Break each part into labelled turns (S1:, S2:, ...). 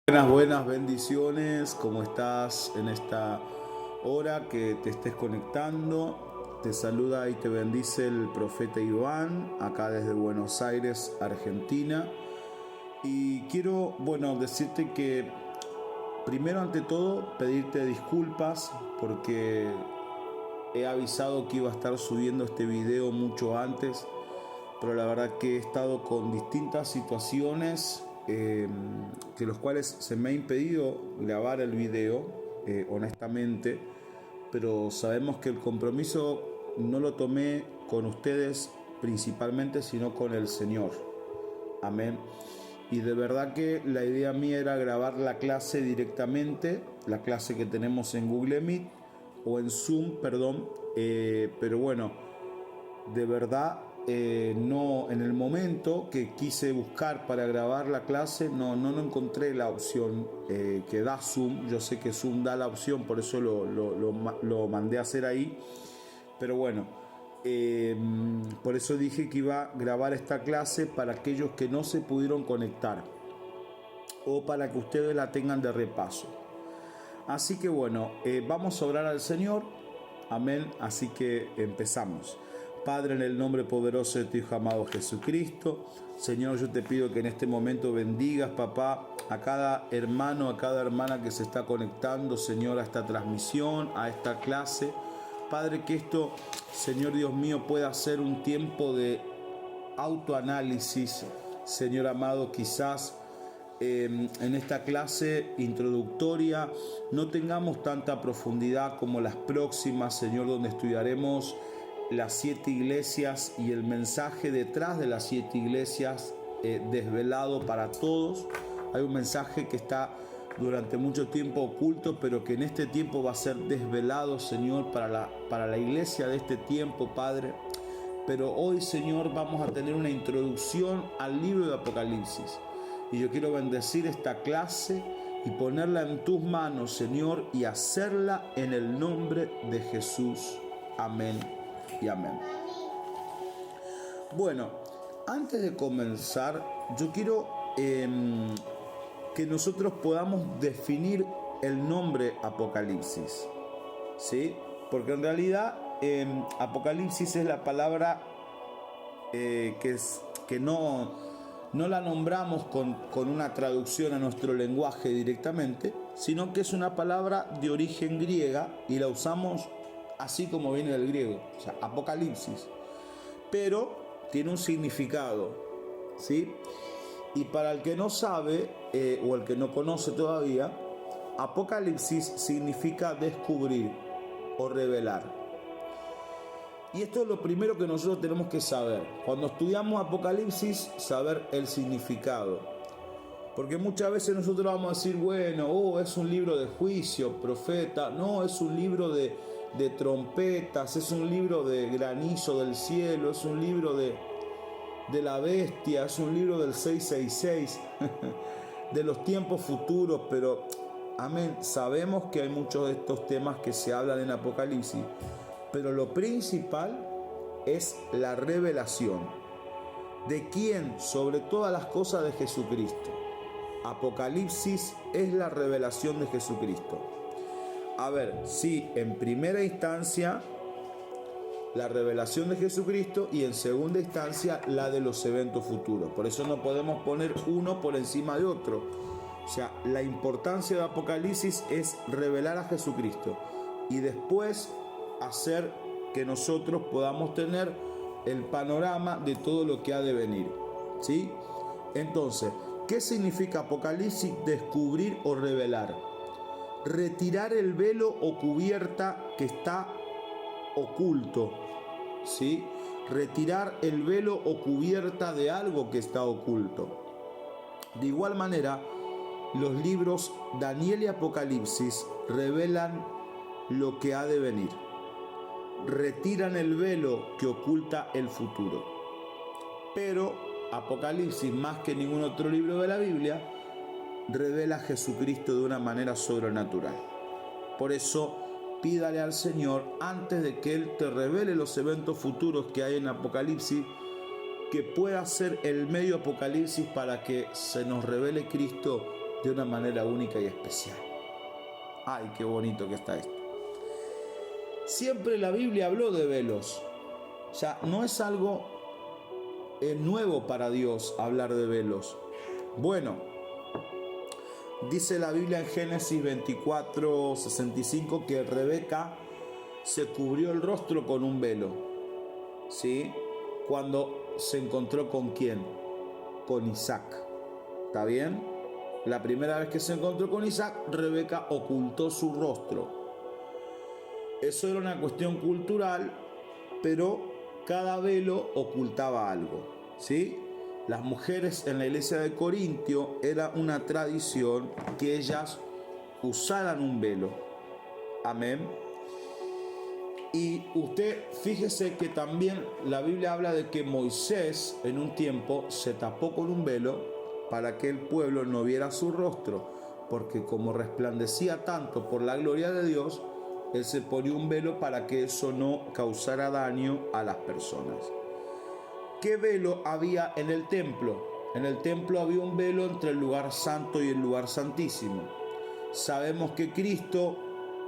S1: Buenas bendiciones. ¿Cómo estás en esta hora que te estés conectando? Te saluda y te bendice el profeta Iván, acá desde Buenos Aires, Argentina. Y quiero, decirte que primero ante todo pedirte disculpas porque he avisado que iba a estar subiendo este video mucho antes, pero la verdad que he estado con distintas situaciones que los cuales se me ha impedido grabar el video, honestamente, pero sabemos que el compromiso no lo tomé con ustedes principalmente, sino con el Señor. Amén. Y de verdad que la idea mía era grabar la clase directamente, la clase que tenemos en Google Meet o en Zoom, perdón, pero bueno, de verdad no, en el momento que quise buscar para grabar la clase no encontré la opción que da Zoom. Yo sé que Zoom da la opción, por eso lo mandé a hacer ahí, pero bueno, por eso dije que iba a grabar esta clase para aquellos que no se pudieron conectar o para que ustedes la tengan de repaso. Así que bueno, vamos a orar al Señor. Amén. Así que empezamos. Padre, en el nombre poderoso de tu Hijo amado Jesucristo, Señor, yo te pido que en este momento bendigas, papá, a cada hermano, a cada hermana que se está conectando, Señor, a esta transmisión, a esta clase. Padre, que esto, Señor Dios mío, pueda ser un tiempo de autoanálisis, Señor amado. Quizás en esta clase introductoria no tengamos tanta profundidad como las próximas, Señor, donde estudiaremos las 7 iglesias y el mensaje detrás de las 7 iglesias desvelado para todos. Hay un mensaje que está durante mucho tiempo oculto, pero que en este tiempo va a ser desvelado, Señor, para la iglesia de este tiempo, Padre. Pero hoy, Señor, vamos a tener una introducción al libro de Apocalipsis. Y yo quiero bendecir esta clase y ponerla en tus manos, Señor, y hacerla en el nombre de Jesús. Amén y amén. Bueno, antes de comenzar, yo quiero que nosotros podamos definir el nombre Apocalipsis, ¿sí? Porque en realidad Apocalipsis es la palabra que no la nombramos con una traducción a nuestro lenguaje directamente, sino que es una palabra de origen griega y la usamos así como viene del griego, o sea, Apocalipsis, pero tiene un significado, ¿sí? Y para el que no sabe o el que no conoce todavía, Apocalipsis significa descubrir o revelar. Y esto es lo primero que nosotros tenemos que saber. Cuando estudiamos Apocalipsis, saber el significado. Porque muchas veces nosotros vamos a decir, bueno, es un libro de juicio, profeta. No, es un libro de trompetas, es un libro de granizo del cielo, es un libro de la bestia, es un libro del 666, de los tiempos futuros. Pero, amén, sabemos que hay muchos de estos temas que se hablan en Apocalipsis. Pero lo principal es la revelación. ¿De quién? Sobre todas las cosas, de Jesucristo. Apocalipsis es la revelación de Jesucristo. A ver, sí, en primera instancia la revelación de Jesucristo y en segunda instancia la de los eventos futuros. Por eso no podemos poner uno por encima de otro. O sea, la importancia de Apocalipsis es revelar a Jesucristo y después hacer que nosotros podamos tener el panorama de todo lo que ha de venir, ¿sí? Entonces, ¿qué significa Apocalipsis? Descubrir o revelar. Retirar el velo o cubierta que está oculto, ¿sí? Retirar el velo o cubierta de algo que está oculto. De igual manera, los libros Daniel y Apocalipsis revelan lo que ha de venir. Retiran el velo que oculta el futuro. Pero Apocalipsis, más que ningún otro libro de la Biblia, revela a Jesucristo de una manera sobrenatural. Por eso, pídale al Señor, antes de que Él te revele los eventos futuros que hay en Apocalipsis, que pueda ser el medio Apocalipsis para que se nos revele Cristo de una manera única y especial. ¡Ay, qué bonito que está esto! Siempre la Biblia habló de velos. O sea, no es algo nuevo para Dios hablar de velos. Bueno, dice la Biblia en Génesis 24:65 que Rebeca se cubrió el rostro con un velo, ¿sí? Cuando se encontró ¿con quién? Con Isaac. ¿Está bien? La primera vez que se encontró con Isaac, Rebeca ocultó su rostro. Eso era una cuestión cultural, pero cada velo ocultaba algo, ¿sí? Las mujeres en la iglesia de Corintio era una tradición que ellas usaran un velo. Amén. Y usted fíjese que también la Biblia habla de que Moisés en un tiempo se tapó con un velo para que el pueblo no viera su rostro, porque como resplandecía tanto por la gloria de Dios, él se ponía un velo para que eso no causara daño a las personas. ¿Qué velo había en el templo? En el templo había un velo entre el lugar santo y el lugar santísimo. Sabemos que Cristo,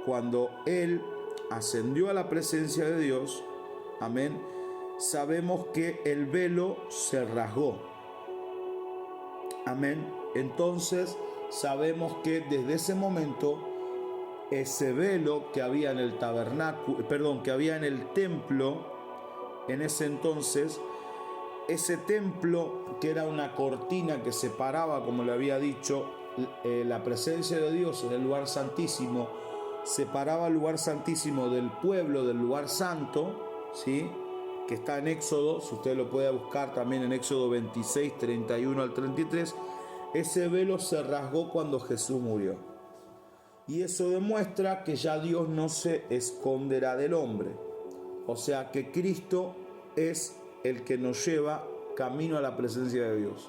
S1: cuando Él ascendió a la presencia de Dios, amén, sabemos que el velo se rasgó. Amén. Entonces sabemos que desde ese momento ese velo que había en el tabernáculo, que había en el templo, en ese entonces, ese templo que era una cortina que separaba, como le había dicho, la presencia de Dios en el lugar santísimo, separaba el lugar santísimo del pueblo, del lugar santo, ¿sí? Que está en Éxodo, si usted lo puede buscar también en Éxodo 26, 31 al 33, ese velo se rasgó cuando Jesús murió. Y eso demuestra que ya Dios no se esconderá del hombre. O sea que Cristo es el que nos lleva camino a la presencia de Dios.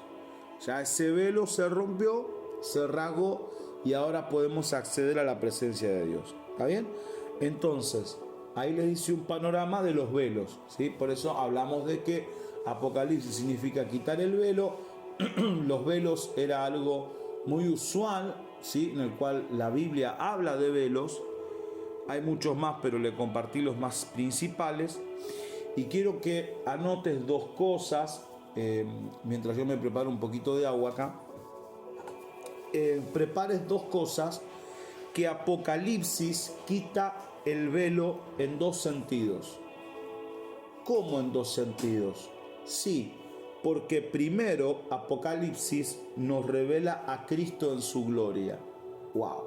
S1: Ya ese velo se rompió, se rasgó y ahora podemos acceder a la presencia de Dios. ¿Está bien? Entonces, ahí les hice un panorama de los velos, ¿sí? Por eso hablamos de que Apocalipsis significa quitar el velo. Los velos era algo muy usual, ¿sí? En el cual la Biblia habla de velos. Hay muchos más, pero le compartí los más principales. Y quiero que anotes dos cosas, mientras yo me preparo un poquito de agua acá. Prepares dos cosas que Apocalipsis quita el velo en dos sentidos. ¿Cómo en dos sentidos? Sí, porque primero Apocalipsis nos revela a Cristo en su gloria. ¡Wow!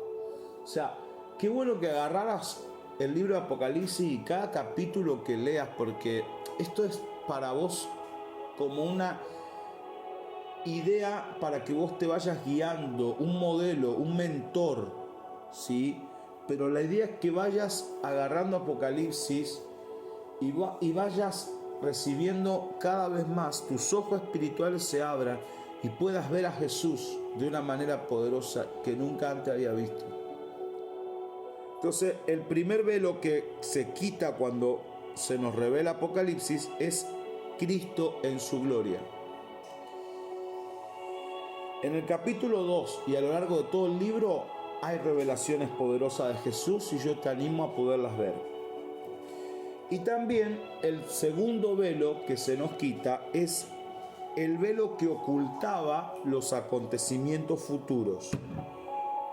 S1: O sea, qué bueno que agarraras el libro de Apocalipsis y cada capítulo que leas, porque esto es para vos como una idea para que vos te vayas guiando, un modelo, un mentor, ¿sí? Pero la idea es que vayas agarrando Apocalipsis y vayas recibiendo cada vez más, tus ojos espirituales se abran y puedas ver a Jesús de una manera poderosa que nunca antes había visto. Entonces, el primer velo que se quita cuando se nos revela Apocalipsis es Cristo en su gloria. En el capítulo 2 y a lo largo de todo el libro hay revelaciones poderosas de Jesús y yo te animo a poderlas ver. Y también el segundo velo que se nos quita es el velo que ocultaba los acontecimientos futuros.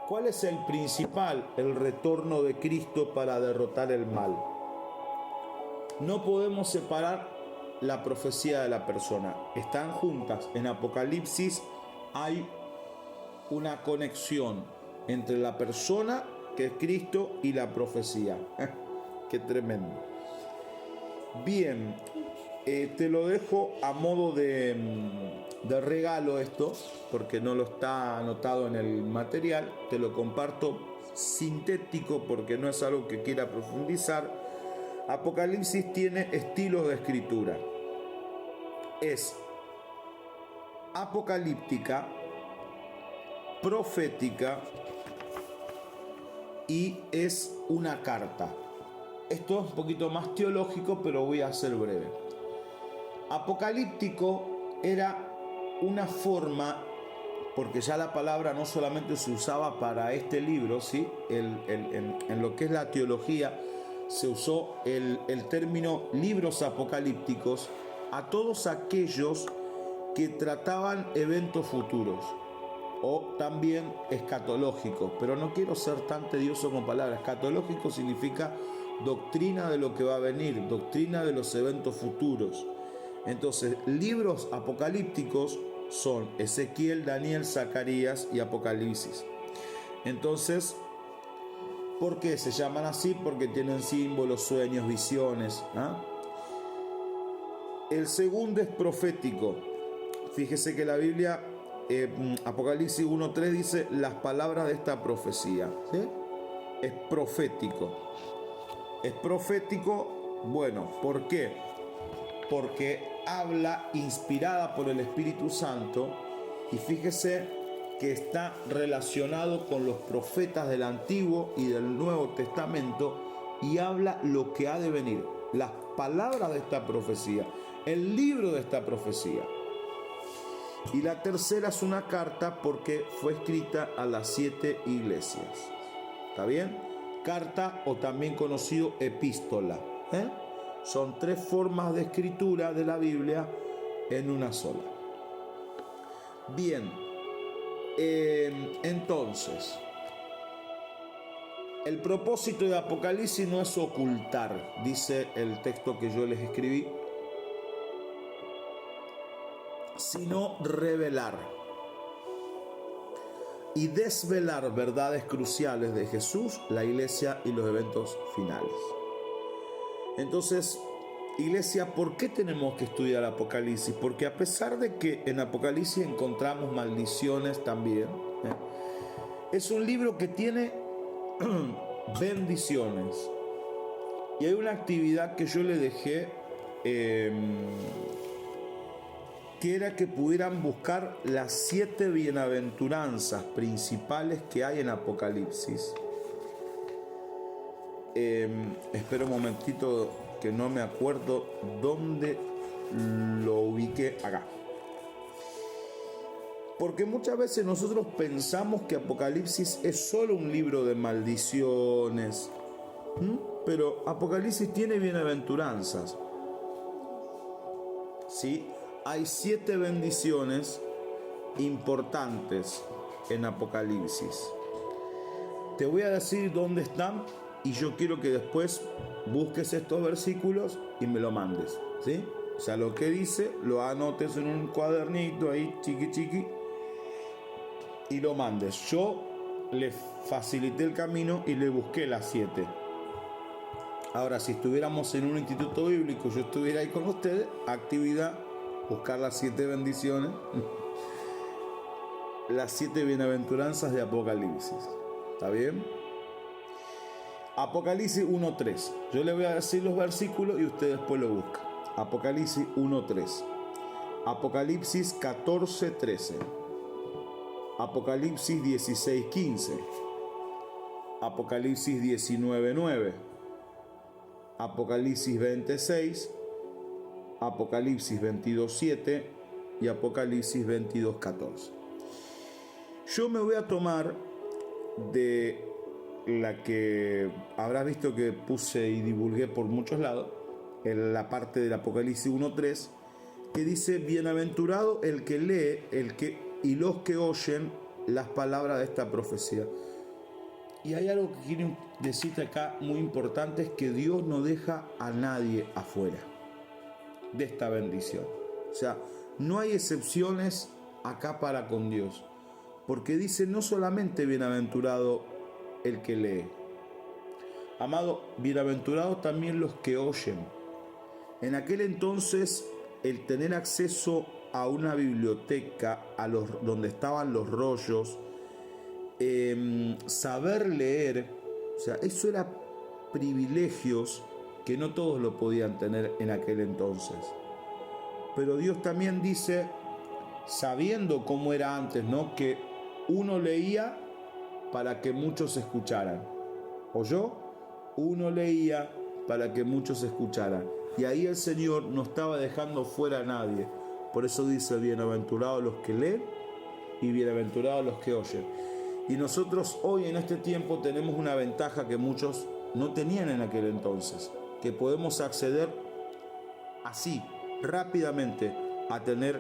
S1: ¿Cuál es el principal? El retorno de Cristo para derrotar el mal. No podemos separar la profecía de la persona. Están juntas. En Apocalipsis hay una conexión entre la persona, que es Cristo, y la profecía. ¡Qué tremendo! Bien, te lo dejo a modo de regalo esto, porque no lo está anotado en el material. Te lo comparto sintético porque no es algo que quiera profundizar. Apocalipsis tiene estilos de escritura. Es apocalíptica, profética y es una carta. Esto es un poquito más teológico, pero voy a ser breve. Apocalíptico era una forma porque ya la palabra no solamente se usaba para este libro, ¿sí? En lo que es la teología se usó el término libros apocalípticos a todos aquellos que trataban eventos futuros o también escatológicos, pero no quiero ser tan tedioso con palabras. Escatológico significa doctrina de lo que va a venir, doctrina de los eventos futuros. Entonces, libros apocalípticos son Ezequiel, Daniel, Zacarías y Apocalipsis. Entonces, ¿por qué se llaman así? Porque tienen símbolos, sueños, visiones. El segundo es profético. Fíjese que la Biblia, Apocalipsis 1:3 dice las palabras de esta profecía, ¿sí? Es profético. Es profético, bueno, ¿por qué? Porque habla inspirada por el Espíritu Santo, y fíjese que está relacionado con los profetas del Antiguo y del Nuevo Testamento, y habla lo que ha de venir, las palabras de esta profecía, el libro de esta profecía. Y la tercera es una carta porque fue escrita a las 7 iglesias. ¿Está bien? Carta, o también conocido epístola. Son 3 formas de escritura de la Biblia en una sola. Bien, entonces, el propósito de Apocalipsis no es ocultar, dice el texto que yo les escribí, sino revelar y desvelar verdades cruciales de Jesús, la iglesia y los eventos finales. Entonces, iglesia, ¿por qué tenemos que estudiar Apocalipsis? Porque a pesar de que en Apocalipsis encontramos maldiciones también, es un libro que tiene bendiciones. Y hay una actividad que yo le dejé, que era que pudieran buscar las 7 bienaventuranzas principales que hay en Apocalipsis. Espera un momentito, que no me acuerdo dónde lo ubiqué. Acá. Porque muchas veces nosotros pensamos que Apocalipsis es solo un libro de maldiciones, pero Apocalipsis tiene bienaventuranzas, ¿sí? Hay 7 bendiciones importantes en Apocalipsis. Te voy a decir dónde están, y yo quiero que después busques estos versículos y me lo mandes, ¿sí? O sea, lo que dice, lo anotes en un cuadernito ahí, chiqui, y lo mandes. Yo le facilité el camino y le busqué las 7. Ahora, si estuviéramos en un instituto bíblico, yo estuviera ahí con ustedes, actividad, buscar las 7 bendiciones, las 7 bienaventuranzas de Apocalipsis. ¿Está bien? Apocalipsis 1:3. Yo le voy a decir los versículos y usted después lo busca. Apocalipsis 1:3. Apocalipsis 14:13. Apocalipsis 16:15. Apocalipsis 19:9. Apocalipsis 20:6. Apocalipsis 22:7 y Apocalipsis 22:14. Yo me voy a tomar de la que habrás visto que puse y divulgué por muchos lados, en la parte del Apocalipsis 1:3, que dice: bienaventurado el que lee y los que oyen las palabras de esta profecía. Y hay algo que quiero decirte acá muy importante, es que Dios no deja a nadie afuera de esta bendición. O sea, no hay excepciones acá para con Dios, porque dice no solamente bienaventurado el que lee, amado, bienaventurado también los que oyen. En aquel entonces, el tener acceso a una biblioteca, donde estaban los rollos, saber leer, o sea, eso era privilegios que no todos lo podían tener en aquel entonces. Pero Dios también dice, sabiendo cómo era antes, ¿no?, que uno leía para que muchos escucharan. ¿Oyó? Uno leía para que muchos escucharan. Y ahí el Señor no estaba dejando fuera a nadie. Por eso dice: bienaventurados los que leen y bienaventurados los que oyen. Y nosotros hoy en este tiempo tenemos una ventaja que muchos no tenían en aquel entonces, que podemos acceder así, rápidamente, a tener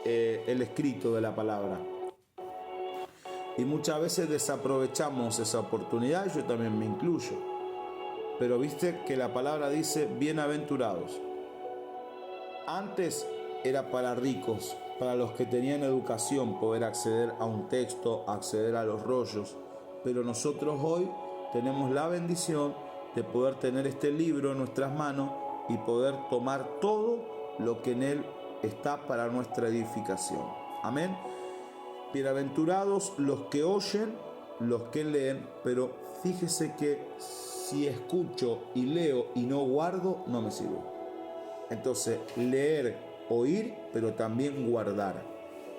S1: el escrito de la palabra. Y muchas veces desaprovechamos esa oportunidad, yo también me incluyo. Pero viste que la palabra dice bienaventurados. Antes era para ricos, para los que tenían educación, poder acceder a un texto, acceder a los rollos. Pero nosotros hoy tenemos la bendición de poder tener este libro en nuestras manos y poder tomar todo lo que en él está para nuestra edificación. Amén. Bienaventurados los que oyen, los que leen, pero fíjese que si escucho y leo y no guardo, no me sirve. Entonces, leer, oír, pero también guardar.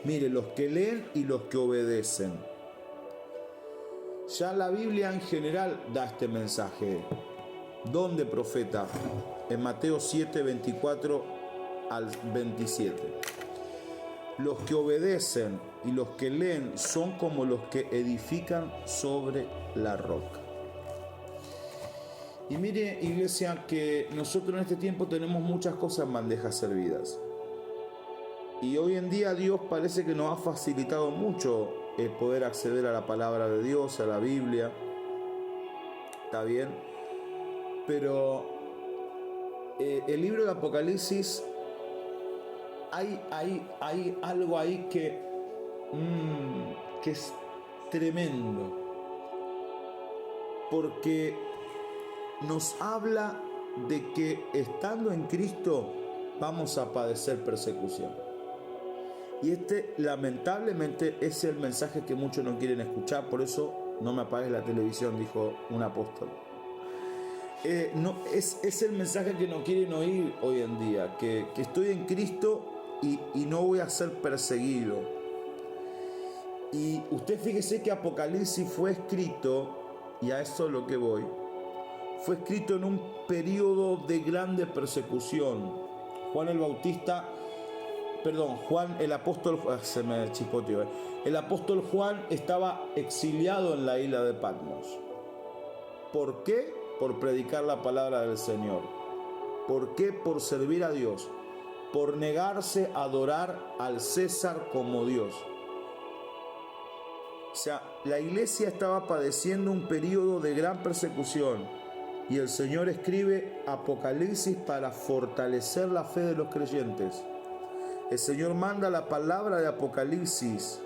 S1: Mire, los que leen y los que obedecen. Ya la Biblia en general da este mensaje. ¿Dónde, profeta? En Mateo 7, 24 al 27. Los que obedecen y los que leen son como los que edifican sobre la roca. Y mire, iglesia, que nosotros en este tiempo tenemos muchas cosas en bandejas servidas. Y hoy en día Dios parece que nos ha facilitado mucho el poder acceder a la palabra de Dios, a la Biblia. ¿Está bien? Pero el libro de Apocalipsis, hay algo ahí que es tremendo. Porque nos habla de que estando en Cristo vamos a padecer persecución. Y este lamentablemente es el mensaje que muchos no quieren escuchar. Por eso no me apagues la televisión, dijo un apóstol. Es el mensaje que no quieren oír hoy en día, que estoy en Cristo y no voy a ser perseguido. Y usted fíjese que Apocalipsis fue escrito, y a eso es lo que voy, fue escrito en un periodo de grande persecución. Juan el apóstol, se me chispoteó, el apóstol Juan estaba exiliado en la isla de Patmos. ¿Por qué? Por predicar la palabra del Señor. ¿Por qué? Por servir a Dios. Por negarse a adorar al César como Dios. O sea, la iglesia estaba padeciendo un periodo de gran persecución y el Señor escribe Apocalipsis para fortalecer la fe de los creyentes. El Señor manda la palabra de Apocalipsis,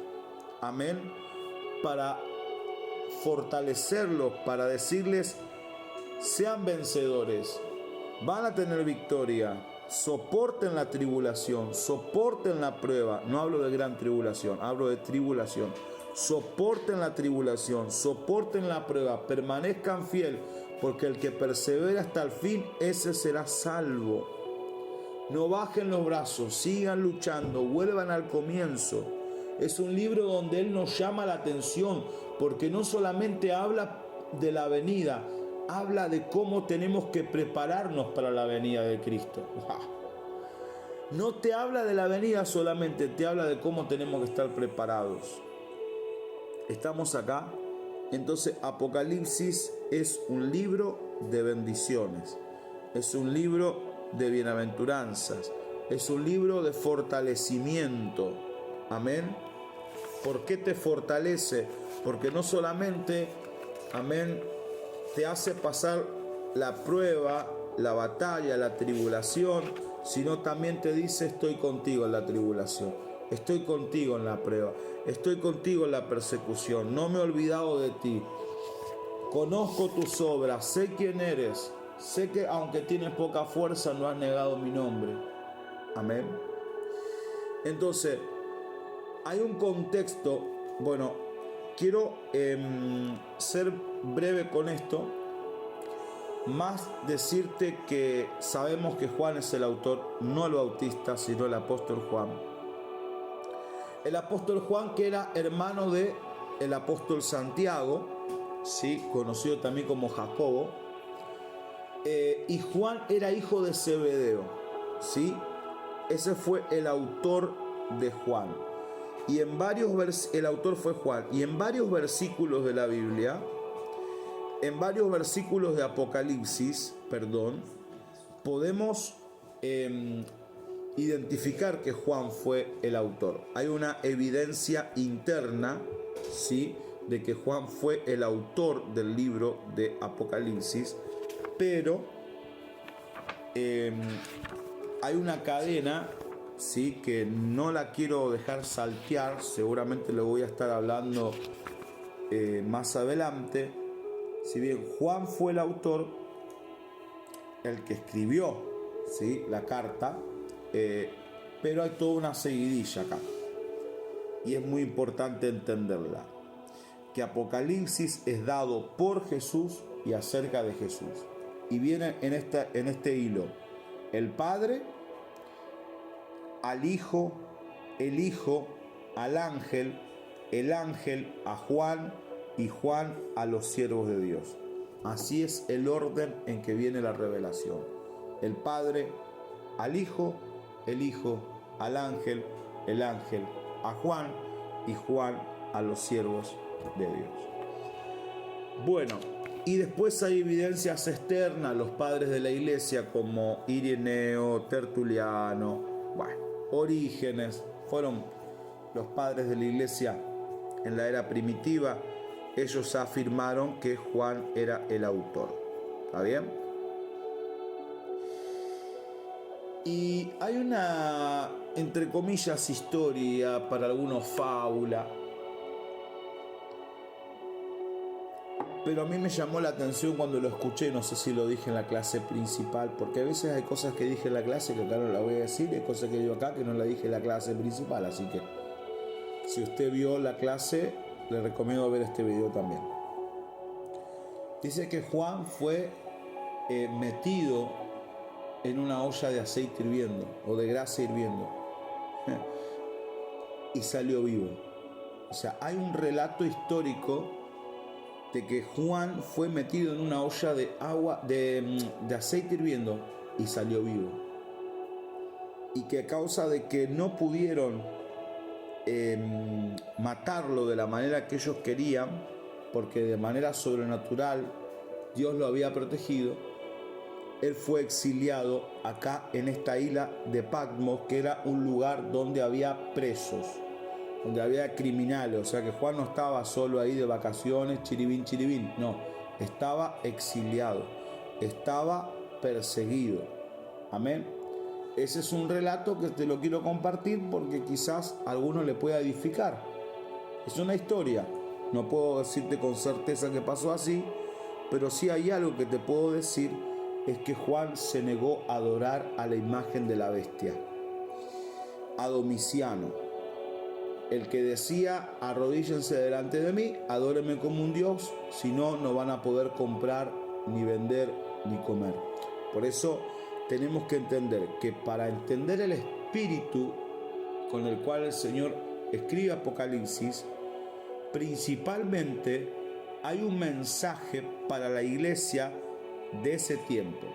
S1: amén, para fortalecerlos, para decirles, sean vencedores, van a tener victoria, soporten la tribulación, soporten la prueba. No hablo de gran tribulación, hablo de tribulación. Soporten la tribulación, soporten la prueba, permanezcan fiel, porque el que persevera hasta el fin, ese será salvo. No bajen los brazos, sigan luchando, vuelvan al comienzo. Es un libro donde Él nos llama la atención, porque no solamente habla de la venida, habla de cómo tenemos que prepararnos para la venida de Cristo. No te habla de la venida solamente, te habla de cómo tenemos que estar preparados. ¿Estamos acá? Entonces Apocalipsis es un libro de bendiciones, es un libro de bienaventuranzas, es un libro de fortalecimiento. Amén. ¿Por qué te fortalece? Porque no solamente, amén, te hace pasar la prueba, la batalla, la tribulación, sino también te dice estoy contigo en la tribulación, estoy contigo en la prueba, estoy contigo en la persecución, no me he olvidado de ti, conozco tus obras, sé quién eres, sé que aunque tienes poca fuerza no has negado mi nombre. Amén. Entonces, hay un contexto, bueno, quiero ser breve con esto, más decirte que sabemos que Juan es el autor, no el Bautista, sino el apóstol Juan. El apóstol Juan, que era hermano de el apóstol Santiago, ¿sí? Conocido también como Jacobo, y Juan era hijo de Zebedeo, ¿sí? Ese fue el autor de Juan. Y en varios el autor fue Juan, y en varios versículos de la Biblia, en varios versículos de Apocalipsis, podemos identificar que Juan fue el autor. Hay una evidencia interna, ¿sí?, de que Juan fue el autor del libro de Apocalipsis, pero hay una cadena, ¿sí?, que no la quiero dejar saltear. Seguramente lo voy a estar hablando más adelante. Si bien Juan fue el autor, el que escribió, ¿sí?, la carta, pero hay toda una seguidilla acá, y es muy importante entenderla, que Apocalipsis es dado por Jesús y acerca de Jesús, y viene en este hilo el Padre al Hijo, el Hijo al ángel, el ángel a Juan, y Juan a los siervos de Dios. Así es el orden en que viene la revelación: el Padre al Hijo, el Hijo al ángel, el ángel a Juan, y Juan a los siervos de Dios. Bueno, y después hay evidencias externas. Los padres de la iglesia como Ireneo, Tertuliano, Orígenes, fueron los padres de la iglesia en la era primitiva. Ellos afirmaron que Juan era el autor. ¿Está bien? Y hay una, entre comillas, historia, para algunos fábula, pero a mí me llamó la atención cuando lo escuché. No sé si lo dije en la clase principal, porque a veces hay cosas que dije en la clase que acá no la voy a decir, y hay cosas que digo acá que no la dije en la clase principal. Así que si usted vio la clase, le recomiendo ver este video también. Dice que Juan fue metido en una olla de aceite hirviendo, o de grasa hirviendo, y salió vivo. O sea, hay un relato histórico de que Juan fue metido en una olla de agua, de aceite hirviendo, y salió vivo. Y que a causa de que no pudieron matarlo de la manera que ellos querían, porque de manera sobrenatural Dios lo había protegido, él fue exiliado acá en esta isla de Patmos, que era un lugar donde había presos, donde había criminales. O sea que Juan no estaba solo ahí de vacaciones, chiribín, chiribín. No, estaba exiliado, estaba perseguido. Amén. Ese es un relato que te lo quiero compartir porque quizás a alguno le pueda edificar. Es una historia. No puedo decirte con certeza que pasó así, pero sí hay algo que te puedo decir: es que Juan se negó a adorar a la imagen de la bestia, a Domiciano, el que decía: arrodíllense delante de mí, adórenme como un dios, si no, no van a poder comprar, ni vender, ni comer. Por eso tenemos que entender que para entender el espíritu con el cual el Señor escribe Apocalipsis, principalmente hay un mensaje para la iglesia de ese tiempo.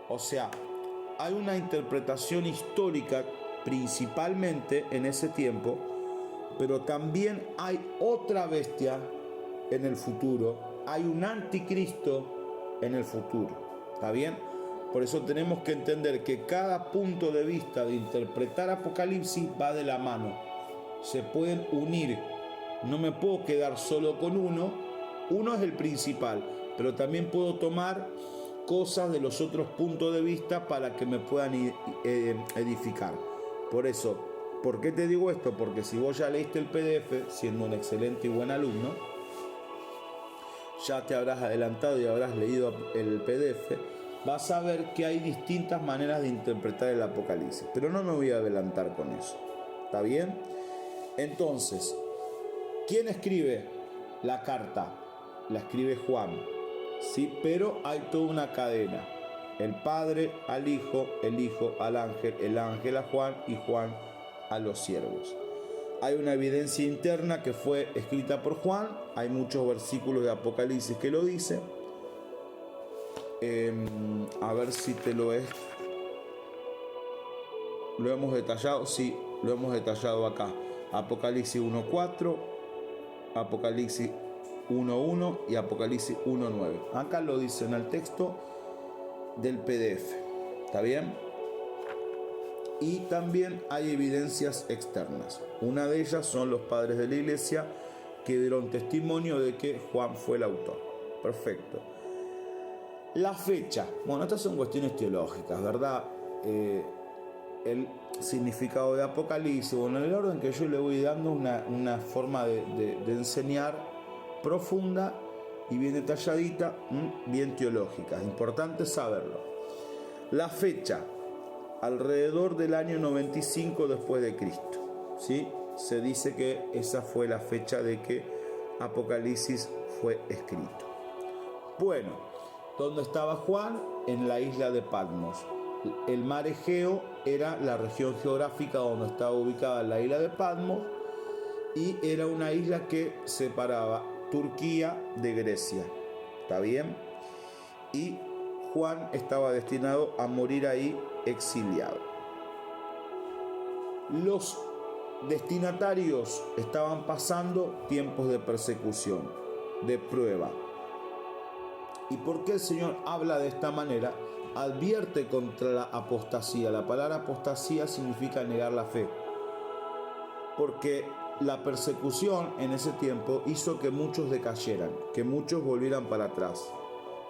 S1: O sea, hay una interpretación histórica principalmente en ese tiempo, pero también hay otra bestia en el futuro, hay un anticristo en el futuro. ¿Está bien? Por eso tenemos que entender que cada punto de vista de interpretar Apocalipsis va de la mano, se pueden unir. No me puedo quedar solo con uno. Uno es el principal, pero también puedo tomar cosas de los otros puntos de vista para que me puedan edificar. Por eso, ¿por qué te digo esto? Porque si vos ya leíste el PDF, siendo un excelente y buen alumno, ya te habrás adelantado y habrás leído el PDF, vas a ver que hay distintas maneras de interpretar el Apocalipsis. Pero no me voy a adelantar con eso. ¿Está bien? Entonces, ¿quién escribe la carta? La escribe Juan, ¿sí? Pero hay toda una cadena: el Padre al Hijo, el Hijo al ángel, el ángel a Juan, y Juan a los siervos. Hay una evidencia interna que fue escrita por Juan. Hay muchos versículos de Apocalipsis que lo dicen. A ver si lo hemos detallado. Sí, lo hemos detallado acá. Apocalipsis 1.4, Apocalipsis 1.1 y Apocalipsis 1.9. Acá lo dice en el texto del PDF. ¿Está bien? Y también hay evidencias externas. Una de ellas son los padres de la iglesia que dieron testimonio de que Juan fue el autor. Perfecto. La fecha. Bueno, estas son cuestiones teológicas, ¿verdad? El significado de Apocalipsis, bueno, en el orden que yo le voy dando una forma de enseñar profunda y bien detalladita, bien teológica. Es importante saberlo. La fecha, alrededor del año 95 después de Cristo, ¿sí? Se dice que esa fue la fecha de que Apocalipsis fue escrito. Bueno, ¿dónde estaba Juan? En la isla de Patmos. El mar Egeo era la región geográfica donde estaba ubicada la isla de Patmos y era una isla que separaba Turquía de Grecia. ¿Está bien? Y Juan estaba destinado a morir ahí exiliado. Los destinatarios estaban pasando tiempos de persecución, de prueba. ¿Y por qué el Señor habla de esta manera? Advierte contra la apostasía. La palabra apostasía significa negar la fe. Porque la persecución en ese tiempo hizo que muchos decayeran, que muchos volvieran para atrás.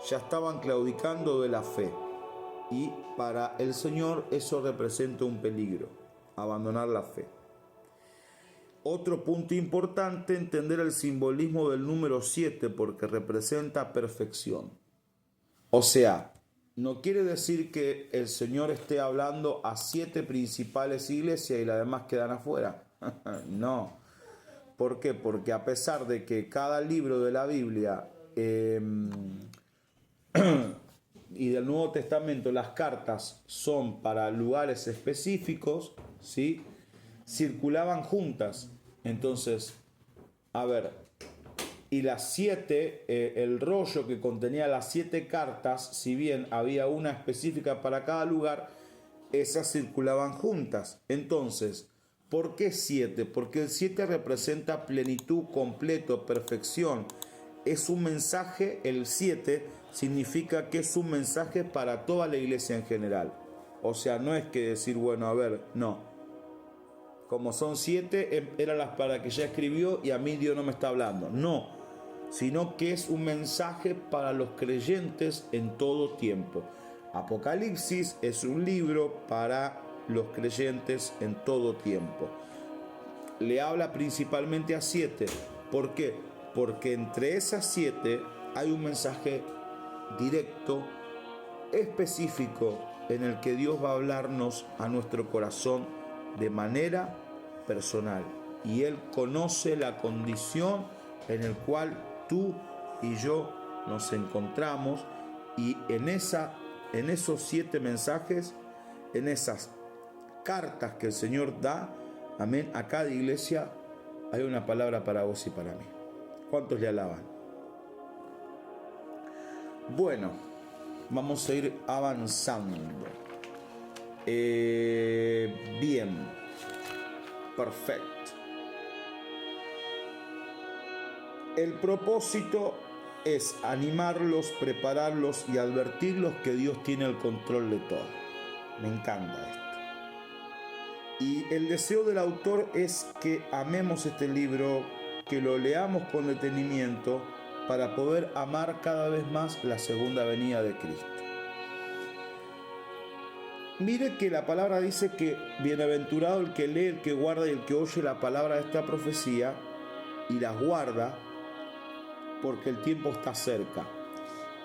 S1: Ya estaban claudicando de la fe. Y para el Señor eso representa un peligro, abandonar la fe. Otro punto importante, entender el simbolismo del número 7 porque representa perfección. O sea, no quiere decir que el Señor esté hablando a 7 principales iglesias y las demás quedan afuera. No. ¿Por qué? Porque a pesar de que cada libro de la Biblia y del Nuevo Testamento, las cartas son para lugares específicos, ¿sí? Circulaban juntas. Entonces, a ver, y las 7, el rollo que contenía las 7 cartas, si bien había una específica para cada lugar, esas circulaban juntas. Entonces, ¿por qué 7? Porque el 7 representa plenitud, completo, perfección. Es un mensaje, el 7 significa que es un mensaje para toda la iglesia en general. O sea, no es que decir, bueno, a ver, no. Como son 7, eran las para que ya escribió y a mí Dios no me está hablando. No, sino que es un mensaje para los creyentes en todo tiempo. Apocalipsis es un libro para los creyentes en todo tiempo. Le habla principalmente a 7. ¿Por qué? Porque entre esas 7 hay un mensaje directo, específico, en el que Dios va a hablarnos a nuestro corazón de manera personal. Y Él conoce la condición en la cual tú y yo nos encontramos. Y en esos 7 mensajes, en esas cartas que el Señor da, amén, a cada iglesia, hay una palabra para vos y para mí. ¿Cuántos le alaban? Bueno, vamos a ir avanzando. Bien, perfecto. El propósito es animarlos, prepararlos y advertirlos que Dios tiene el control de todo. Me encanta esto. Y el deseo del autor es que amemos este libro, que lo leamos con detenimiento para poder amar cada vez más la segunda venida de Cristo. Mire que la palabra dice que bienaventurado el que lee, el que guarda y el que oye la palabra de esta profecía y las guarda, porque el tiempo está cerca.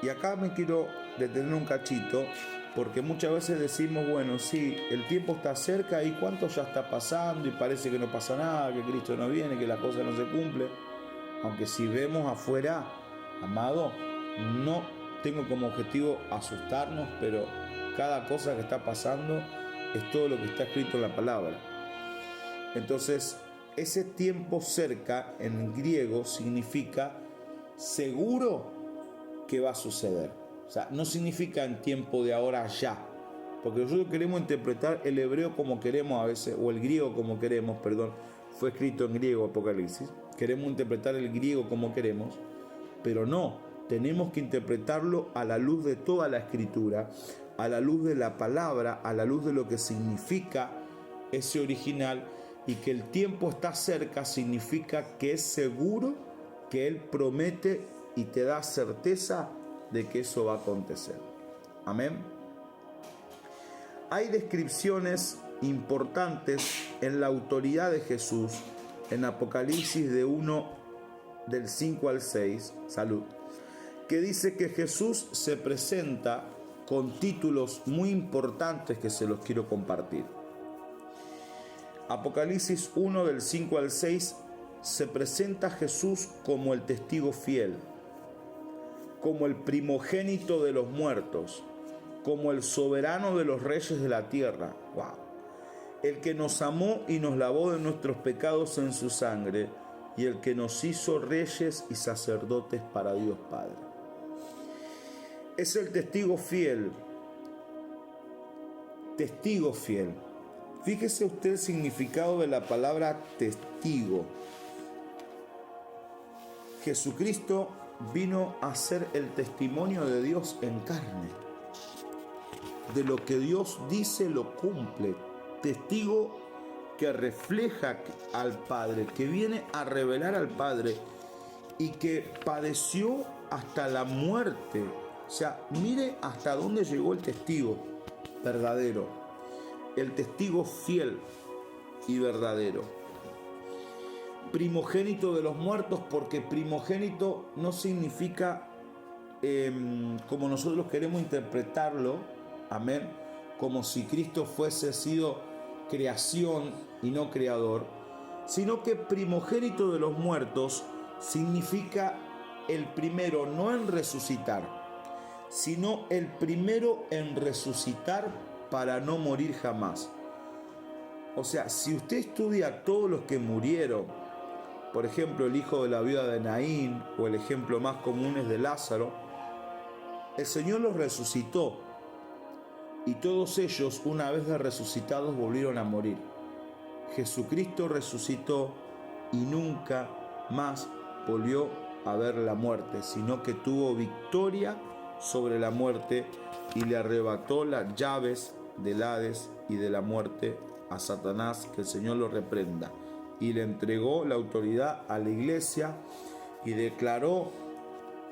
S1: Y acá me quiero detener un cachito, porque muchas veces decimos, bueno, sí, el tiempo está cerca y cuánto ya está pasando y parece que no pasa nada, que Cristo no viene, que la cosa no se cumple. Aunque si vemos afuera, amado, no tengo como objetivo asustarnos, pero cada cosa que está pasando es todo lo que está escrito en la palabra. Entonces, ese tiempo cerca en griego significa seguro que va a suceder. O sea, no significa en tiempo de ahora ya. Porque nosotros queremos interpretar el hebreo como queremos a veces, o el griego como queremos, perdón. fue escrito en griego Apocalipsis. Queremos interpretar el griego como queremos, pero no, tenemos que interpretarlo a la luz de toda la escritura, a la luz de la palabra, a la luz de lo que significa ese original, y que el tiempo está cerca significa que es seguro, que Él promete y te da certeza de que eso va a acontecer. Amén. Hay descripciones importantes en la autoridad de Jesús en Apocalipsis de 1 del 5 al 6, salud, que dice que Jesús se presenta con títulos muy importantes que se los quiero compartir. Apocalipsis 1 del 5 al 6 se presenta a Jesús como el testigo fiel, como el primogénito de los muertos, como el soberano de los reyes de la tierra. ¡Wow! El que nos amó y nos lavó de nuestros pecados en su sangre, y el que nos hizo reyes y sacerdotes para Dios Padre. Es el testigo fiel. Testigo fiel. Fíjese usted el significado de la palabra testigo. Jesucristo vino a ser el testimonio de Dios en carne. De lo que Dios dice lo cumple. Testigo que refleja al Padre, que viene a revelar al Padre y que padeció hasta la muerte. O sea, mire hasta dónde llegó el testigo verdadero, el testigo fiel y verdadero. Primogénito de los muertos, porque primogénito no significa como nosotros queremos interpretarlo, amén, como si Cristo fuese sido creación y no creador, sino que primogénito de los muertos significa el primero no en resucitar, sino el primero en resucitar para no morir jamás. O sea, si usted estudia a todos los que murieron, por ejemplo el hijo de la viuda de Naín, o el ejemplo más común es de Lázaro, el Señor los resucitó. Y todos ellos, una vez resucitados, volvieron a morir. Jesucristo resucitó y nunca más volvió a ver la muerte, sino que tuvo victoria sobre la muerte y le arrebató las llaves del Hades y de la muerte a Satanás, que el Señor lo reprenda. Y le entregó la autoridad a la iglesia y declaró,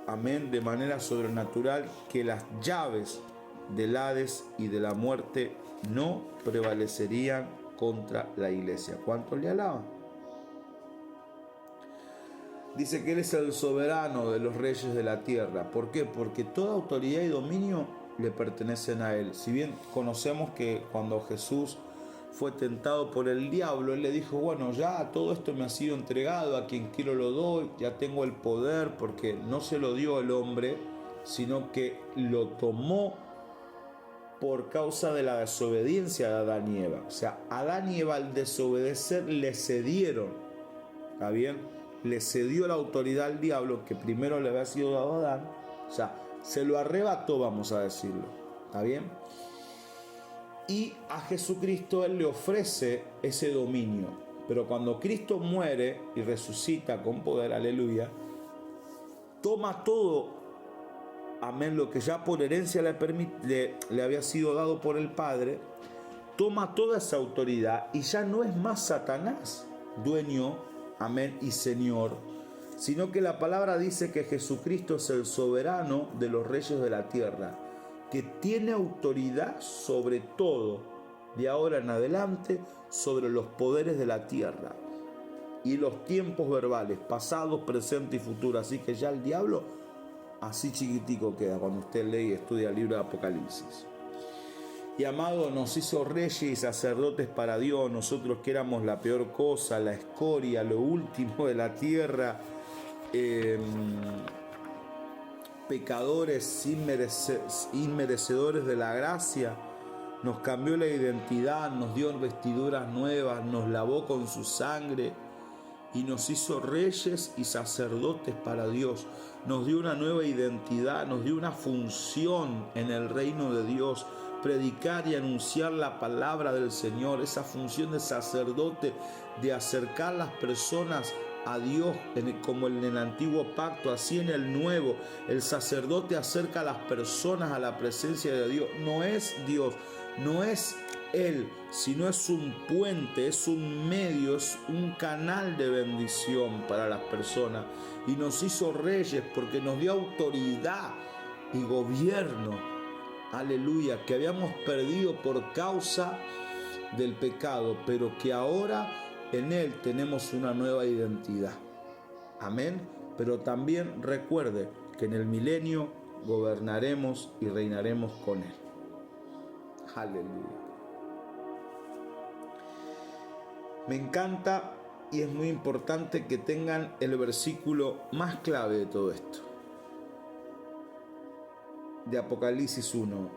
S1: amén, de manera sobrenatural, que las llaves del Hades y de la muerte no prevalecerían contra la iglesia. ¿Cuántos le alaban? Dice que Él es el soberano de los reyes de la tierra. ¿Por qué? Porque toda autoridad y dominio le pertenecen a Él. Si bien conocemos que cuando Jesús fue tentado por el diablo, Él le dijo, bueno, ya todo esto me ha sido entregado, a quien quiero lo doy, ya tengo el poder, porque no se lo dio el hombre, sino que lo tomó por causa de la desobediencia de Adán y Eva. O sea, Adán y Eva al desobedecer le cedieron, ¿está bien? Le cedió la autoridad al diablo que primero le había sido dado a Adán. O sea, se lo arrebató, vamos a decirlo, ¿está bien? Y a Jesucristo Él le ofrece ese dominio. Pero cuando Cristo muere y resucita con poder, aleluya, toma todo, amén, lo que ya por herencia le había sido dado por el Padre, toma toda esa autoridad y ya no es más Satanás, dueño, amén, y Señor, sino que la palabra dice que Jesucristo es el soberano de los reyes de la tierra, que tiene autoridad sobre todo, de ahora en adelante, sobre los poderes de la tierra y los tiempos verbales, pasados, presentes y futuros. Así que ya el diablo así chiquitico queda cuando usted lee y estudia el libro de Apocalipsis. Y amado, nos hizo reyes y sacerdotes para Dios, nosotros que éramos la peor cosa, la escoria, lo último de la tierra, pecadores inmerecedores de la gracia. Nos cambió la identidad, nos dio vestiduras nuevas, nos lavó con su sangre y nos hizo reyes y sacerdotes para Dios. Nos dio una nueva identidad, nos dio una función en el reino de Dios, predicar y anunciar la palabra del Señor, esa función de sacerdote, de acercar las personas a Dios, como en el antiguo pacto, así en el nuevo. El sacerdote acerca a las personas a la presencia de Dios. No es Dios, no es Él, sino es un puente, es un medio, es un canal de bendición para las personas. Y nos hizo reyes porque nos dio autoridad y gobierno, aleluya, que habíamos perdido por causa del pecado, pero que ahora en Él tenemos una nueva identidad. Amén. Pero también recuerde que en el milenio gobernaremos y reinaremos con Él. Aleluya. Me encanta y es muy importante que tengan el versículo más clave de todo esto, de Apocalipsis 1,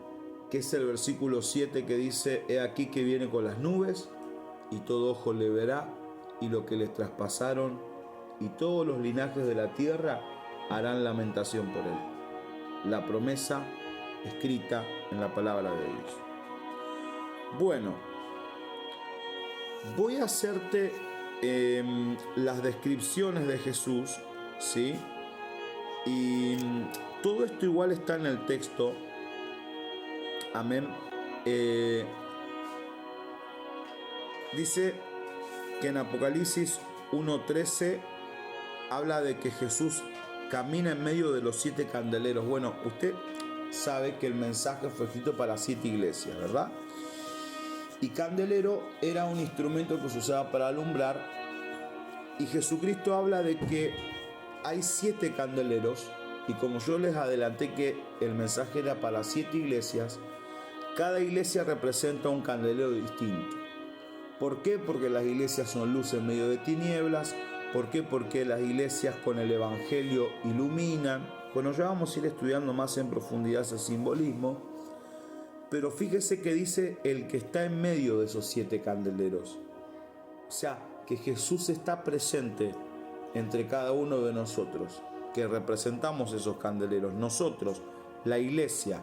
S1: que es el versículo 7, que dice: he aquí que viene con las nubes, y todo ojo le verá, y lo que les traspasaron, y todos los linajes de la tierra harán lamentación por él. La promesa escrita en la palabra de Dios. Bueno, voy a hacerte las descripciones de Jesús, ¿sí? Y todo esto igual está en el texto. Amén. Dice que en Apocalipsis 1:13 habla de que Jesús camina en medio de los 7 candeleros. Bueno, usted sabe que el mensaje fue escrito para 7 iglesias, ¿verdad? Y candelero era un instrumento que se usaba para alumbrar. Y Jesucristo habla de que hay 7 candeleros. Y como yo les adelanté que el mensaje era para 7 iglesias, cada iglesia representa un candelero distinto. ¿Por qué? Porque las iglesias son luz en medio de tinieblas. ¿Por qué? Porque las iglesias con el evangelio iluminan. Bueno, ya vamos a ir estudiando más en profundidad ese simbolismo. Pero fíjese que dice el que está en medio de esos 7 candeleros. O sea, que Jesús está presente entre cada uno de nosotros, que representamos esos candeleros. Nosotros, la iglesia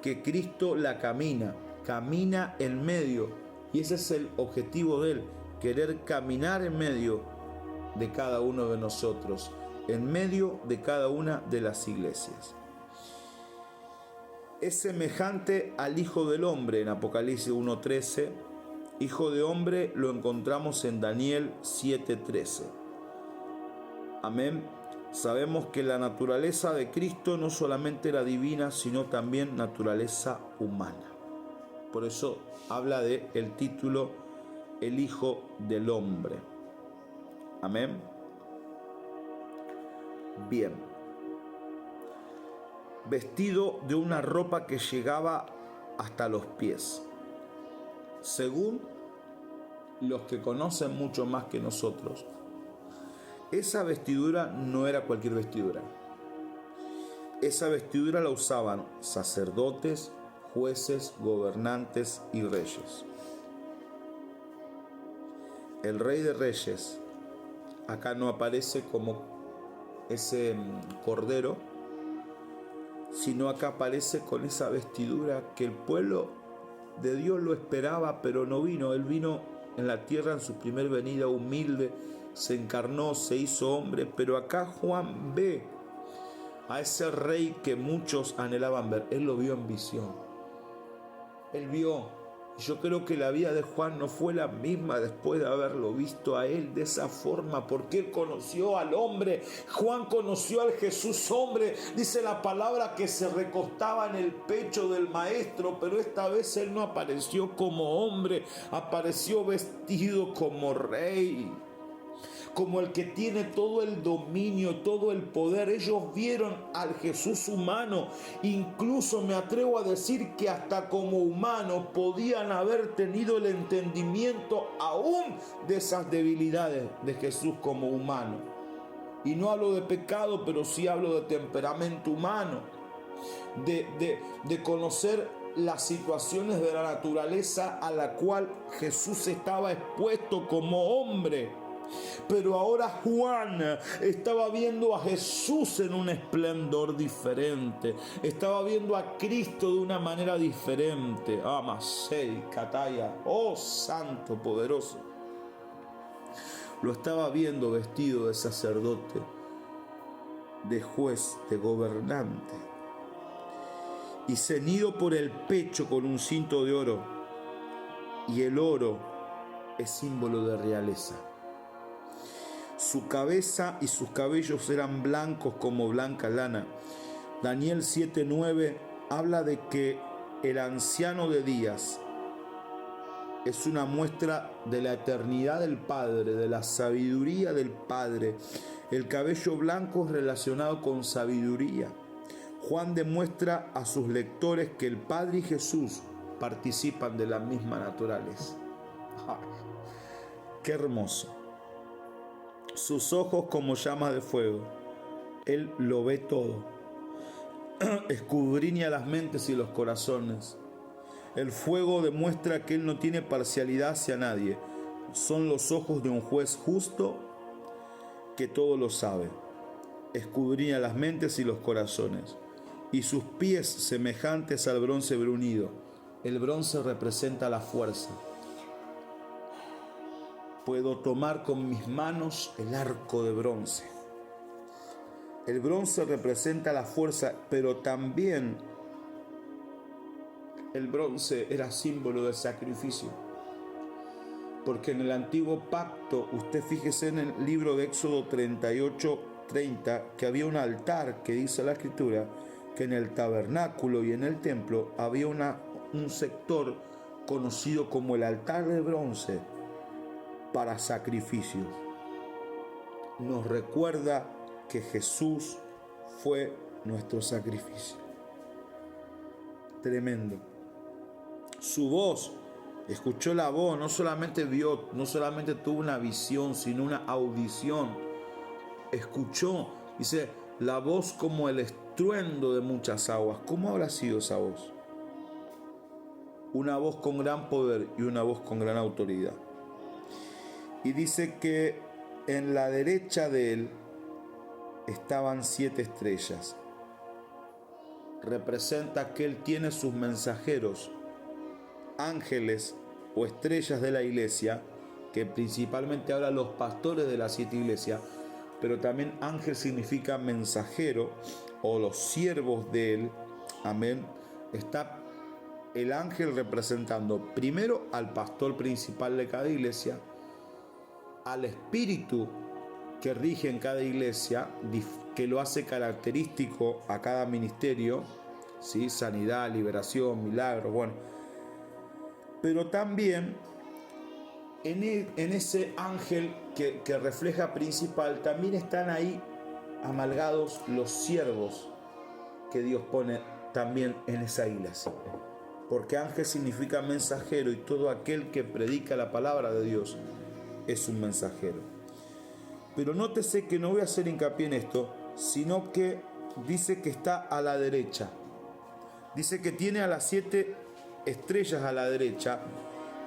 S1: que Cristo la camina en medio. Y ese es el objetivo de Él, querer caminar en medio de cada uno de nosotros, en medio de cada una de las iglesias. Es semejante al Hijo del Hombre en Apocalipsis 1:13. Hijo de Hombre lo encontramos en Daniel 7:13. Amén. Sabemos que la naturaleza de Cristo no solamente era divina, sino también naturaleza humana. Por eso habla de el título el Hijo del Hombre. Amén. Bien. Vestido de una ropa que llegaba hasta los pies. Según los que conocen mucho más que nosotros, esa vestidura no era cualquier vestidura. Esa vestidura la usaban sacerdotes, jueces, gobernantes y reyes. El Rey de Reyes acá no aparece como ese cordero, sino acá aparece con esa vestidura que el pueblo de Dios lo esperaba, pero no vino. Él vino en la tierra en su primer venida humilde, se encarnó, se hizo hombre, pero acá Juan ve a ese rey que muchos anhelaban ver. Él lo vio en visión. Él vio. Yo creo que la vida de Juan no fue la misma después de haberlo visto a él de esa forma, porque él conoció al hombre. Juan conoció al Jesús hombre. Dice la palabra que se recostaba en el pecho del maestro, pero esta vez él no apareció como hombre, apareció vestido como rey, como el que tiene todo el dominio, todo el poder. Ellos vieron al Jesús humano. Incluso me atrevo a decir que hasta como humanos podían haber tenido el entendimiento aún de esas debilidades de Jesús como humano. Y no hablo de pecado, pero sí hablo de temperamento humano, de conocer las situaciones de la naturaleza a la cual Jesús estaba expuesto como hombre. Pero ahora Juan estaba viendo a Jesús en un esplendor diferente. Estaba viendo a Cristo de una manera diferente. Amasei, Kataya, oh Santo poderoso. Lo estaba viendo vestido de sacerdote, de juez, de gobernante, y ceñido por el pecho con un cinto de oro. Y el oro es símbolo de realeza. Su cabeza y sus cabellos eran blancos como blanca lana. Daniel 7:9 habla de que el anciano de días es una muestra de la eternidad del Padre, de la sabiduría del Padre. El cabello blanco es relacionado con sabiduría. Juan demuestra a sus lectores que el Padre y Jesús participan de la misma naturaleza. ¡Ay, qué hermoso! Sus ojos como llamas de fuego. Él lo ve todo. Escudriña las mentes y los corazones. El fuego demuestra que Él no tiene parcialidad hacia nadie. Son los ojos de un juez justo que todo lo sabe. Escudriña las mentes y los corazones. Y sus pies semejantes al bronce bruñido. El bronce representa la fuerza. Puedo tomar con mis manos el arco de bronce. El bronce representa la fuerza, pero también el bronce era símbolo de sacrificio. Porque en el antiguo pacto, usted fíjese en el libro de Éxodo 38:30, que había un altar, que dice la Escritura, que en el tabernáculo y en el templo había un sector conocido como el altar de bronce para sacrificios. Nos recuerda que Jesús fue nuestro sacrificio. Tremendo. Su voz, escuchó la voz, no solamente vio, no solamente tuvo una visión, sino una audición. Escuchó, dice, la voz como el estruendo de muchas aguas. ¿Cómo habrá sido esa voz? Una voz con gran poder y una voz con gran autoridad. Y dice que en la derecha de él estaban 7 estrellas. Representa que él tiene sus mensajeros, ángeles o estrellas de la iglesia, que principalmente habla los pastores de las 7 iglesias, pero también ángel significa mensajero o los siervos de él. Amén. Está el ángel representando primero al pastor principal de cada iglesia, al espíritu que rige en cada iglesia, que lo hace característico a cada ministerio, ¿sí? Sanidad, liberación, milagros, bueno. Pero también en ese ángel que refleja principal, también están ahí amalgados los siervos que Dios pone también en esa iglesia. Porque ángel significa mensajero, y todo aquel que predica la palabra de Dios es un mensajero. Pero nótese que no voy a hacer hincapié en esto, sino que dice que está a la derecha. Dice que tiene a las 7 estrellas a la derecha,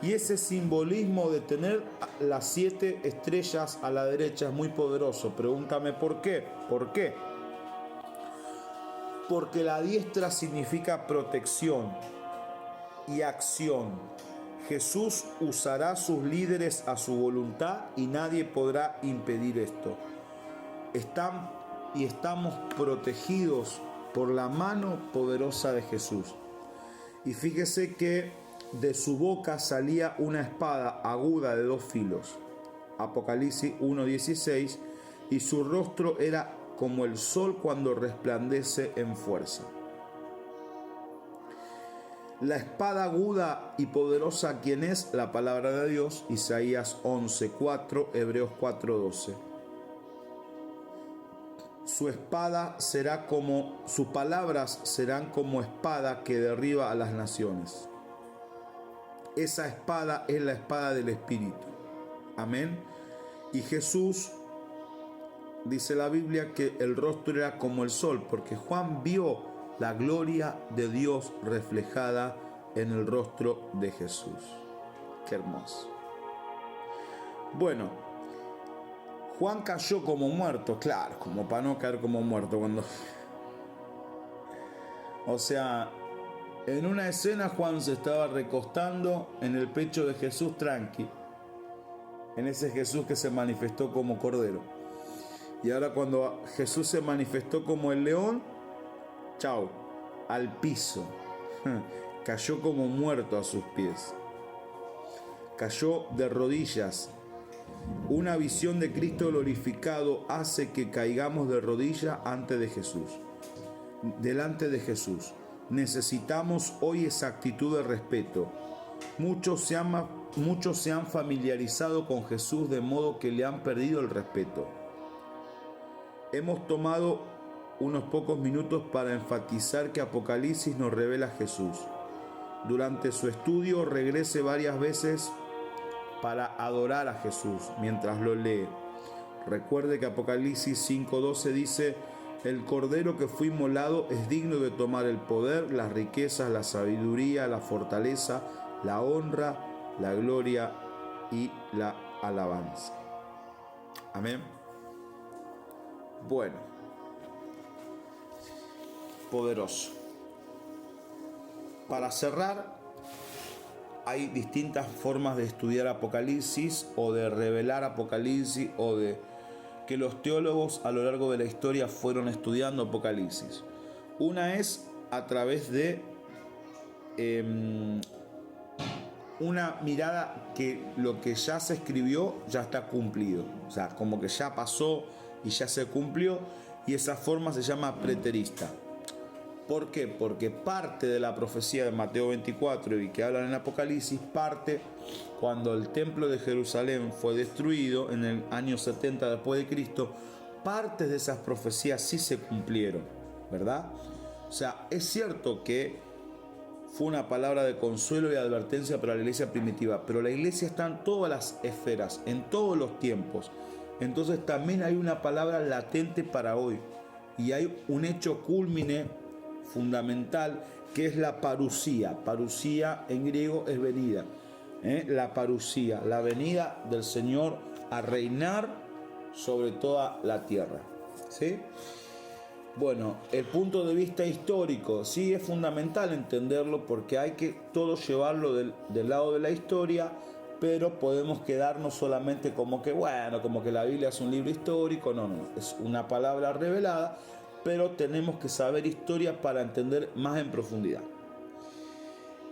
S1: y ese simbolismo de tener las 7 estrellas a la derecha es muy poderoso. Pregúntame por qué. ¿Por qué? Porque la diestra significa protección y acción. Jesús usará sus líderes a su voluntad y nadie podrá impedir esto. Estamos protegidos por la mano poderosa de Jesús. Y fíjese que de su boca salía una espada aguda de 2 filos. Apocalipsis 1:16. Y su rostro era como el sol cuando resplandece en fuerza. La espada aguda y poderosa, ¿quién es? La palabra de Dios, Isaías 11:4, Hebreos 4:12. Sus palabras serán como espada que derriba a las naciones. Esa espada es la espada del Espíritu. Amén. Y Jesús, dice la Biblia, que el rostro era como el sol, porque Juan vio la gloria de Dios reflejada en el rostro de Jesús. Qué hermoso. Bueno, Juan cayó como muerto, claro, como para no caer como muerto cuando... O sea, en una escena Juan se estaba recostando en el pecho de Jesús tranqui, en ese Jesús que se manifestó como cordero. Y ahora cuando Jesús se manifestó como el león, chao, al piso. Cayó como muerto a sus pies. Cayó de rodillas. Una visión de Cristo glorificado hace que caigamos de rodillas ante de Jesús, delante de Jesús. Necesitamos hoy esa actitud de respeto. Muchos se han familiarizado con Jesús de modo que le han perdido el respeto. Hemos tomado unos pocos minutos para enfatizar que Apocalipsis nos revela a Jesús. Durante su estudio regrese varias veces para adorar a Jesús mientras lo lee. Recuerde que Apocalipsis 5:12 dice: el cordero que fue inmolado es digno de tomar el poder, las riquezas, la sabiduría, la fortaleza, la honra, la gloria y la alabanza. Amén. Bueno, poderoso. Para cerrar, hay distintas formas de estudiar Apocalipsis o de revelar Apocalipsis o de que los teólogos a lo largo de la historia fueron estudiando Apocalipsis. Una es a través de una mirada que lo que ya se escribió ya está cumplido. O sea, como que ya pasó y ya se cumplió, y esa forma se llama preterista. ¿Por qué? Porque parte de la profecía de Mateo 24 y que hablan en Apocalipsis, parte cuando el templo de Jerusalén fue destruido en el año 70 después de Cristo, partes de esas profecías sí se cumplieron, ¿verdad? O sea, es cierto que fue una palabra de consuelo y advertencia para la iglesia primitiva, pero la iglesia está en todas las esferas, en todos los tiempos. Entonces también hay una palabra latente para hoy y hay un hecho cúlmine fundamental que es la parusía. Parusía en griego es venida. La parusía, la venida del Señor a reinar sobre toda la tierra. ¿Sí? Bueno, el punto de vista histórico sí es fundamental entenderlo porque hay que todo llevarlo del lado de la historia, pero podemos quedarnos solamente como que, bueno, como que la Biblia es un libro histórico. No, es una palabra revelada, pero tenemos que saber historia para entender más en profundidad.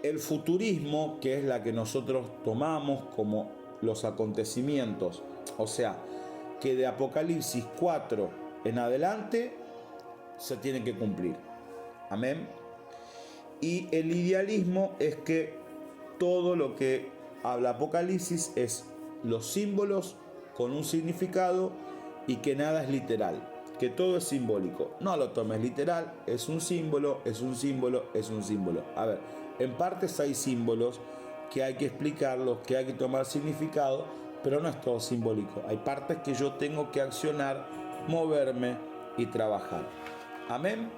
S1: El futurismo, que es la que nosotros tomamos como los acontecimientos, o sea, que de Apocalipsis 4 en adelante se tiene que cumplir. Amén. Y el idealismo es que todo lo que habla Apocalipsis es los símbolos con un significado y que nada es literal, que todo es simbólico. No lo tomes literal, es un símbolo, es un símbolo, es un símbolo. A ver, en partes hay símbolos que hay que explicarlos, que hay que tomar significado, pero no es todo simbólico. Hay partes que yo tengo que accionar, moverme y trabajar. Amén.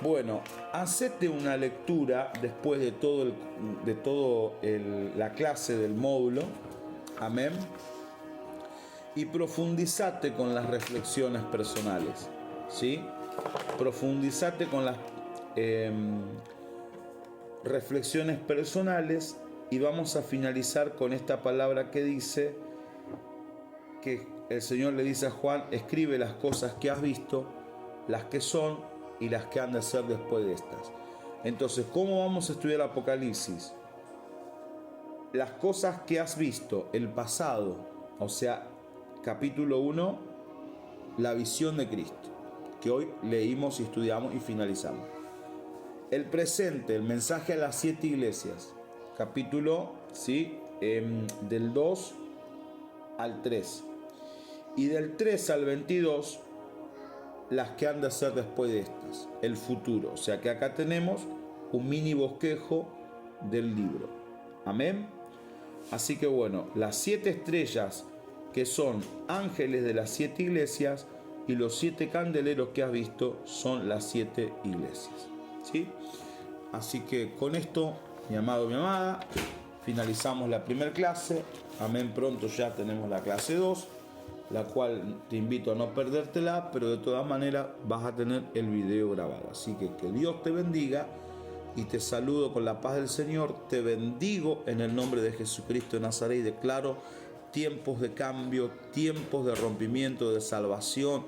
S1: Bueno, hacete una lectura después de todo la clase del módulo. Amén. Y profundizate con las reflexiones personales. ¿Sí? Profundizate con las reflexiones personales y vamos a finalizar con esta palabra que dice que el Señor le dice a Juan: escribe las cosas que has visto, las que son y las que han de ser después de estas. Entonces, ¿cómo vamos a estudiar Apocalipsis? Las cosas que has visto, el pasado, o sea, capítulo 1, la visión de Cristo, que hoy leímos y estudiamos y finalizamos. El presente, el mensaje a las 7 iglesias, capítulo, ¿sí? Del 2 al 3. Y del 3 al 22, las que han de ser después de estas, el futuro. O sea que acá tenemos un mini bosquejo del libro. Amén. Así que bueno, las 7 estrellas que son ángeles de las 7 iglesias y los 7 candeleros que has visto son las 7 iglesias. ¿Sí? Así que con esto, mi amado, mi amada, finalizamos la primera clase. Amén. Pronto ya tenemos la clase 2. la cual te invito a no perdértela, pero de todas maneras vas a tener el video grabado. Así que Dios te bendiga y te saludo con la paz del Señor. Te bendigo en el nombre de Jesucristo de Nazaret y declaro tiempos de cambio, tiempos de rompimiento, de salvación,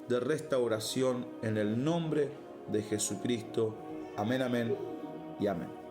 S1: de restauración en el nombre de Jesucristo. Amén, amén y amén.